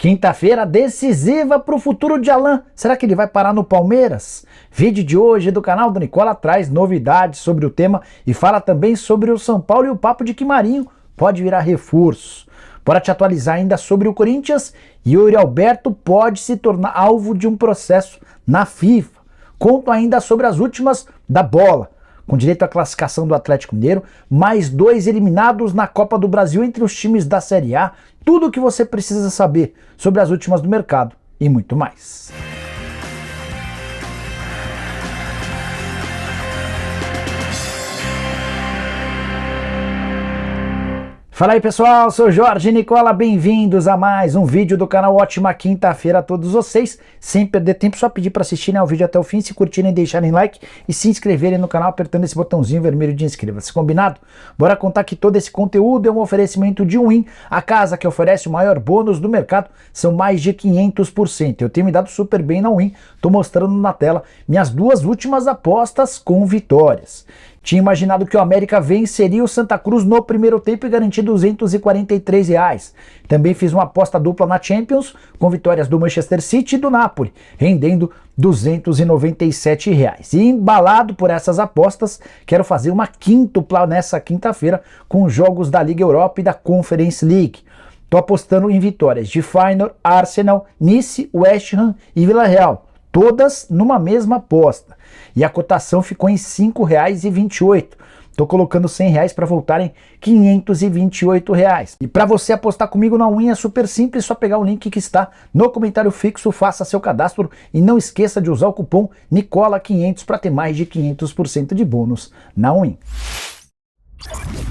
Quinta-feira decisiva para o futuro de Alan. Será que ele vai parar no Palmeiras? Vídeo de hoje do canal do Nicola traz novidades sobre o tema e fala também sobre o São Paulo e o papo de que Marinho pode virar reforço. Bora te atualizar ainda sobre o Corinthians e Yuri Alberto pode se tornar alvo de um processo na FIFA. Conto ainda sobre as últimas da bola, com direito à classificação do Atlético Mineiro, mais 2 eliminados na Copa do Brasil entre os times da Série A, tudo o que você precisa saber sobre as últimas do mercado e muito mais. Fala aí pessoal, sou Jorge Nicola, bem-vindos a mais um vídeo do canal. Ótima quinta-feira a todos vocês. Sem perder tempo, só pedir para assistirem ao vídeo até o fim, se curtirem, deixarem like e se inscreverem no canal apertando esse botãozinho vermelho de inscreva-se. Combinado? Bora contar que todo esse conteúdo é um oferecimento de Win, a casa que oferece o maior bônus do mercado, são mais de 500%. Eu tenho me dado super bem na Win, tô mostrando na tela minhas duas últimas apostas com vitórias. Tinha imaginado que o América venceria o Santa Cruz no primeiro tempo e garantir R$243. Também fiz uma aposta dupla na Champions, com vitórias do Manchester City e do Napoli, rendendo R$297. E embalado por essas apostas, quero fazer uma quíntupla nessa quinta-feira com jogos da Liga Europa e da Conference League. Tô apostando em vitórias de Feyenoord, Arsenal, Nice, West Ham e Vila Real, todas numa mesma aposta. E a cotação ficou em R$ 5,28. Tô colocando R$100 para voltarem R$528. E para você apostar comigo na Win é super simples, só pegar o link que está no comentário fixo, faça seu cadastro e não esqueça de usar o cupom NICOLA500 para ter mais de 500% de bônus na Win.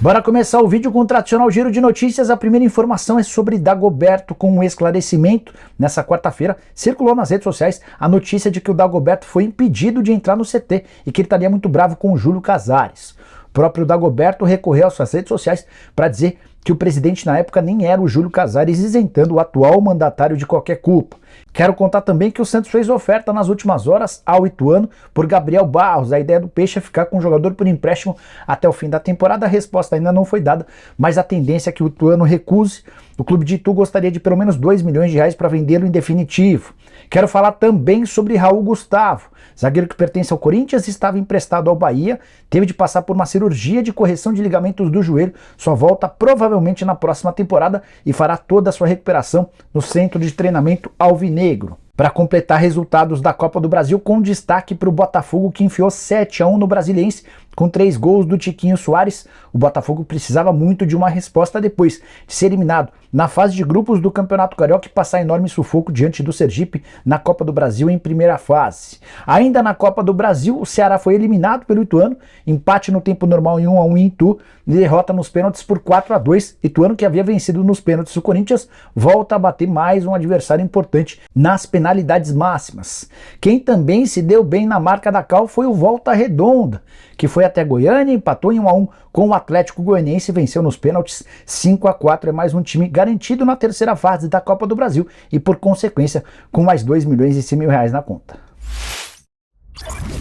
Bora começar o vídeo com o tradicional giro de notícias. A primeira informação é sobre Dagoberto, com um esclarecimento. Nessa quarta-feira, circulou nas redes sociais a notícia de que o Dagoberto foi impedido de entrar no CT e que ele estaria muito bravo com o Júlio Casares. O próprio Dagoberto recorreu às suas redes sociais para dizer que o presidente na época nem era o Júlio Casares, isentando o atual mandatário de qualquer culpa. Quero contar também que o Santos fez oferta nas últimas horas ao Ituano por Gabriel Barros. A ideia do Peixe é ficar com o jogador por empréstimo até o fim da temporada. A resposta ainda não foi dada, mas a tendência é que o Ituano recuse. O clube de Itu gostaria de pelo menos R$2 milhões para vendê-lo em definitivo. Quero falar também sobre Raul Gustavo, zagueiro que pertence ao Corinthians, estava emprestado ao Bahia, teve de passar por uma cirurgia de correção de ligamentos do joelho, só volta provavelmente na próxima temporada e fará toda a sua recuperação no centro de treinamento alvinegro. Para completar resultados da Copa do Brasil, com destaque para o Botafogo, que enfiou 7-1 no Brasiliense, com 3 gols do Tiquinho Soares. O Botafogo precisava muito de uma resposta depois de ser eliminado na fase de grupos do Campeonato Carioca e passar enorme sufoco diante do Sergipe na Copa do Brasil em primeira fase. Ainda na Copa do Brasil, o Ceará foi eliminado pelo Ituano, empate no tempo normal em 1-1 em Itu, e derrota nos pênaltis por 4-2. Ituano, que havia vencido nos pênaltis o Corinthians, volta a bater mais um adversário importante nas penalidades máximas. Quem também se deu bem na marca da cal foi o Volta Redonda, que foi até Goiânia, empatou em 1-1 com o Atlético Goianiense e venceu nos pênaltis 5-4. É mais um time garantido na terceira fase da Copa do Brasil e, por consequência, com mais R$2.100.000 na conta.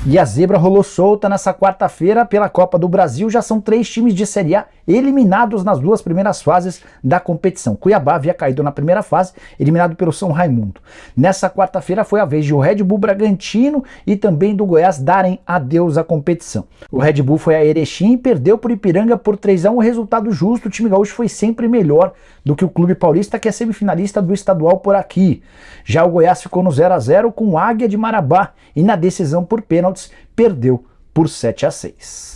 E a zebra rolou solta nessa quarta-feira pela Copa do Brasil. Já são 3 times de Série A eliminados nas 2 primeiras fases da competição. Cuiabá havia caído na primeira fase, eliminado pelo São Raimundo. Nessa quarta-feira foi a vez de o Red Bull Bragantino e também do Goiás darem adeus à competição. O Red Bull foi a Erechim e perdeu por Ipiranga por 3-1, um resultado justo. O time gaúcho foi sempre melhor do que o Clube Paulista, que é semifinalista do estadual por aqui. Já o Goiás ficou no 0-0 com o Águia de Marabá e na decisão por pênaltis perdeu por 7-6.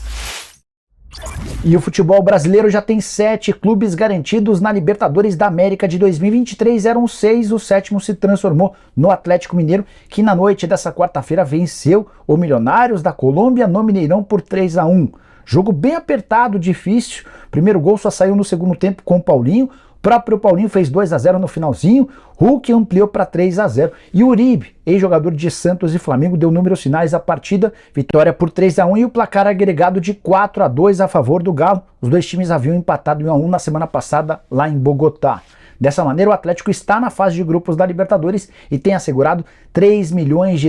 E o futebol brasileiro já tem 7 clubes garantidos na Libertadores da América de 2023, eram 6, o 7º se transformou no Atlético Mineiro, que na noite dessa quarta-feira venceu o Milionários da Colômbia no Mineirão por 3-1. Jogo bem apertado, difícil, primeiro gol só saiu no segundo tempo com o Paulinho. O próprio Paulinho fez 2-0 no finalzinho, Hulk ampliou para 3-0 e o Uribe, ex-jogador de Santos e Flamengo, deu números finais à partida, vitória por 3-1 e o placar agregado de 4-2 a favor do Galo. Os dois times haviam empatado em 1-1 na semana passada lá em Bogotá. Dessa maneira, o Atlético está na fase de grupos da Libertadores e tem assegurado $3 milhões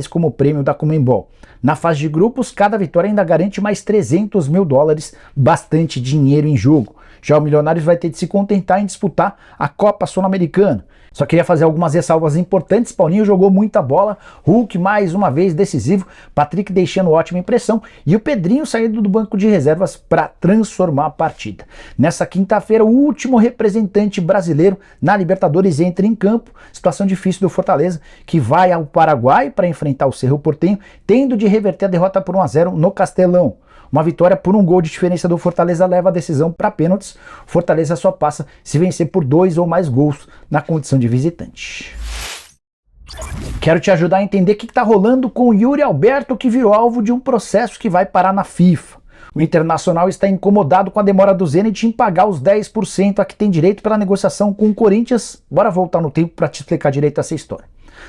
como prêmio da Conmebol. Na fase de grupos, cada vitória ainda garante mais $300 mil, bastante dinheiro em jogo. Já o Milionários vai ter de se contentar em disputar a Copa Sul-Americana. Só queria fazer algumas ressalvas importantes. Paulinho jogou muita bola, Hulk mais uma vez decisivo, Patrick deixando ótima impressão e o Pedrinho saindo do banco de reservas para transformar a partida. Nessa quinta-feira, o último representante brasileiro na Libertadores entra em campo. Situação difícil do Fortaleza, que vai ao Paraguai para enfrentar o Cerro Porteño, tendo de reverter a derrota por 1-0 no Castelão. Uma vitória por 1 gol de diferença do Fortaleza leva a decisão para pênaltis. Fortaleza só passa se vencer por 2 ou mais gols na condição de visitante. Quero te ajudar a entender o que está rolando com o Yuri Alberto, que virou alvo de um processo que vai parar na FIFA. O Internacional está incomodado com a demora do Zenit em pagar os 10% a que tem direito pela negociação com o Corinthians. Bora voltar no tempo para te explicar direito essa história.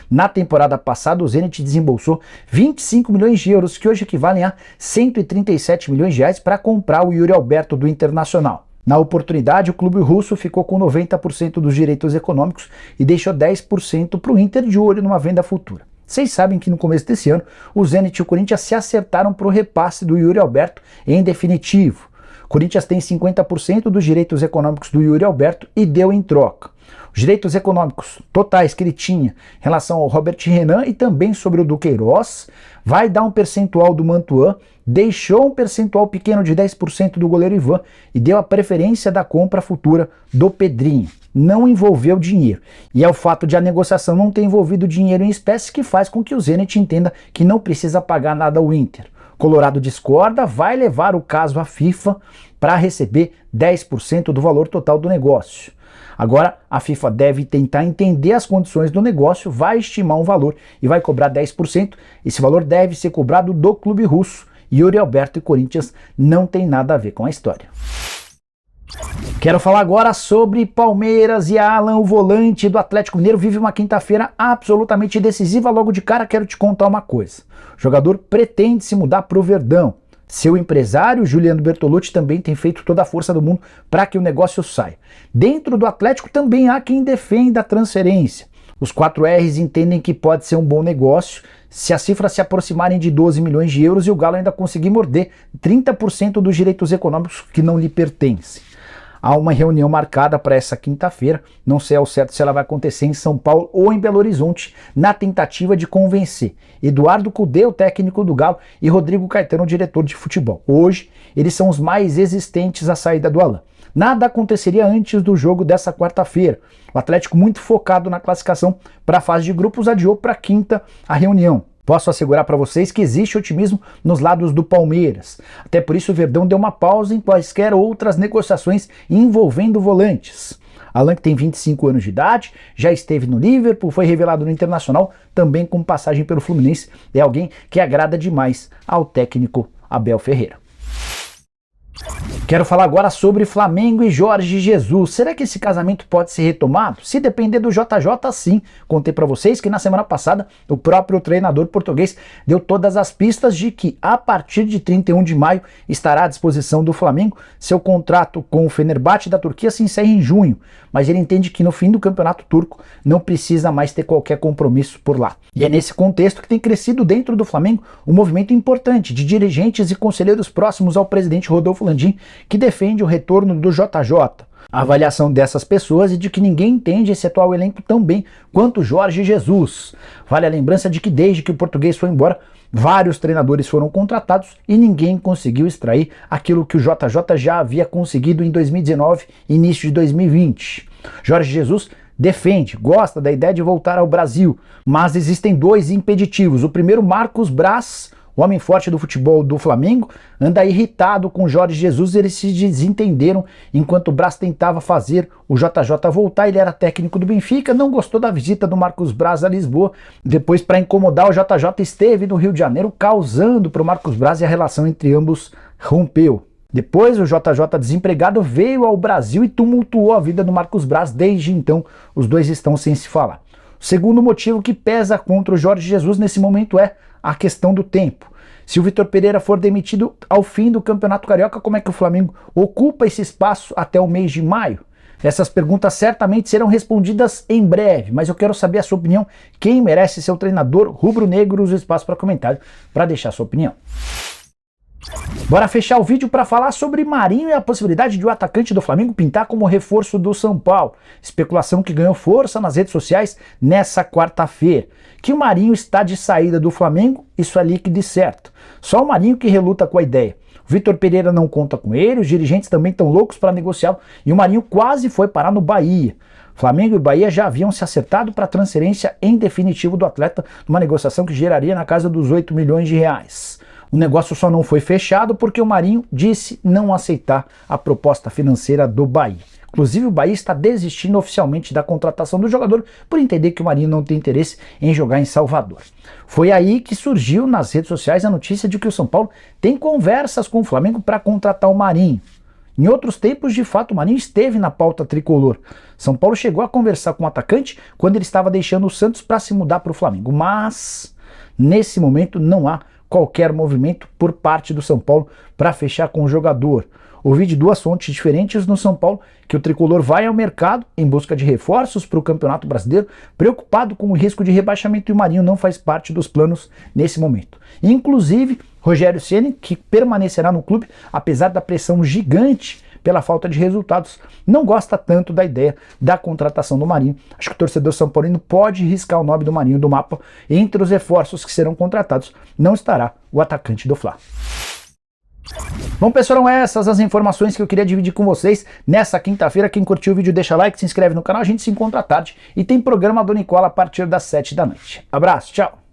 Na temporada passada, o Zenit desembolsou 25 milhões de euros, que hoje equivalem a 137 milhões de reais, para comprar o Yuri Alberto do Internacional. Na oportunidade, o clube russo ficou com 90% dos direitos econômicos e deixou 10% para o Inter, de olho numa venda futura. Vocês sabem que no começo desse ano, o Zenit e o Corinthians se acertaram para o repasse do Yuri Alberto em definitivo. O Corinthians tem 50% dos direitos econômicos do Yuri Alberto e deu em troca. Os direitos econômicos totais que ele tinha em relação ao Robert Renan e também sobre o Duqueiroz, vai dar um percentual do Mantuan, deixou um percentual pequeno de 10% do goleiro Ivan e deu a preferência da compra futura do Pedrinho. Não envolveu dinheiro. E é o fato de a negociação não ter envolvido dinheiro em espécie que faz com que o Zenit entenda que não precisa pagar nada ao Inter. Colorado discorda, vai levar o caso à FIFA para receber 10% do valor total do negócio. Agora, a FIFA deve tentar entender as condições do negócio, vai estimar um valor e vai cobrar 10%. Esse valor deve ser cobrado do clube russo. Yuri Alberto e Corinthians não tem nada a ver com a história. Quero falar agora sobre Palmeiras e Alan, o volante do Atlético Mineiro, vive uma quinta-feira absolutamente decisiva. Logo de cara, quero te contar uma coisa. O jogador pretende se mudar para o Verdão. Seu empresário, Juliano Bertolucci, também tem feito toda a força do mundo para que o negócio saia. Dentro do Atlético também há quem defenda a transferência. Os 4Rs entendem que pode ser um bom negócio se as cifras se aproximarem de 12 milhões de euros e o Galo ainda conseguir morder 30% dos direitos econômicos que não lhe pertencem. Há uma reunião marcada para essa quinta-feira, não sei ao certo se ela vai acontecer em São Paulo ou em Belo Horizonte, na tentativa de convencer Eduardo Cudê, o técnico do Galo, e Rodrigo Caetano, o diretor de futebol. Hoje, eles são os mais resistentes à saída do Alan. Nada aconteceria antes do jogo dessa quarta-feira. O Atlético, muito focado na classificação para a fase de grupos, adiou para quinta a reunião. Posso assegurar para vocês que existe otimismo nos lados do Palmeiras. Até por isso o Verdão deu uma pausa em quaisquer outras negociações envolvendo volantes. Alan, que tem 25 anos de idade, já esteve no Liverpool, foi revelado no Internacional, também com passagem pelo Fluminense. É alguém que agrada demais ao técnico Abel Ferreira. Quero falar agora sobre Flamengo e Jorge Jesus. Será que esse casamento pode ser retomado? Se depender do JJ, sim. Contei para vocês que na semana passada o próprio treinador português deu todas as pistas de que a partir de 31 de maio estará à disposição do Flamengo. Seu contrato com o Fenerbahçe da Turquia se encerra em junho, mas ele entende que no fim do campeonato turco não precisa mais ter qualquer compromisso por lá. E é nesse contexto que tem crescido dentro do Flamengo um movimento importante de dirigentes e conselheiros próximos ao presidente Rodolfo Landim, que defende o retorno do JJ. A avaliação dessas pessoas é de que ninguém entende esse atual elenco tão bem quanto Jorge Jesus. Vale a lembrança de que desde que o português foi embora, vários treinadores foram contratados e ninguém conseguiu extrair aquilo que o JJ já havia conseguido em 2019 e início de 2020. Jorge Jesus defende, gosta da ideia de voltar ao Brasil, mas existem dois impeditivos. O primeiro, Marcos Braz, o homem forte do futebol do Flamengo, anda irritado com Jorge Jesus. Eles se desentenderam enquanto o Braz tentava fazer o JJ voltar. Ele era técnico do Benfica, não gostou da visita do Marcos Braz a Lisboa. Depois, para incomodar, o JJ esteve no Rio de Janeiro, causando para o Marcos Braz, e a relação entre ambos rompeu. Depois, o JJ, desempregado, veio ao Brasil e tumultuou a vida do Marcos Braz. Desde então, os dois estão sem se falar. O segundo motivo que pesa contra o Jorge Jesus nesse momento é a questão do tempo. Se o Vitor Pereira for demitido ao fim do Campeonato Carioca, como é que o Flamengo ocupa esse espaço até o mês de maio? Essas perguntas certamente serão respondidas em breve, mas eu quero saber a sua opinião. Quem merece ser o treinador rubro-negro? Usa o espaço para comentário para deixar a sua opinião. Bora fechar o vídeo para falar sobre Marinho e a possibilidade de o atacante do Flamengo pintar como reforço do São Paulo. Especulação que ganhou força nas redes sociais nessa quarta-feira. Que o Marinho está de saída do Flamengo, isso é líquido e certo. Só o Marinho que reluta com a ideia. O Vitor Pereira não conta com ele, os dirigentes também estão loucos para negociar e o Marinho quase foi parar no Bahia. Flamengo e Bahia já haviam se acertado para a transferência em definitivo do atleta, numa negociação que geraria na casa dos 8 milhões de reais. O negócio só não foi fechado porque o Marinho disse não aceitar a proposta financeira do Bahia. Inclusive o Bahia está desistindo oficialmente da contratação do jogador por entender que o Marinho não tem interesse em jogar em Salvador. Foi aí que surgiu nas redes sociais a notícia de que o São Paulo tem conversas com o Flamengo para contratar o Marinho. Em outros tempos, de fato, o Marinho esteve na pauta tricolor. São Paulo chegou a conversar com o atacante quando ele estava deixando o Santos para se mudar para o Flamengo. Mas, nesse momento, não há qualquer movimento por parte do São Paulo para fechar com o jogador. Ouvi de duas fontes diferentes no São Paulo que o tricolor vai ao mercado em busca de reforços para o Campeonato Brasileiro, preocupado com o risco de rebaixamento, e o Marinho não faz parte dos planos nesse momento. Inclusive, Rogério Ceni, que permanecerá no clube apesar da pressão gigante pela falta de resultados, não gosta tanto da ideia da contratação do Marinho. Acho que o torcedor são paulino pode riscar o nome do Marinho do mapa. Entre os reforços que serão contratados não estará o atacante do Fla. Bom, pessoal, eram essas as informações que eu queria dividir com vocês nessa quinta-feira. Quem curtiu o vídeo deixa like, se inscreve no canal, a gente se encontra à tarde e tem programa do Nicola a partir das 7 da noite. Abraço, tchau!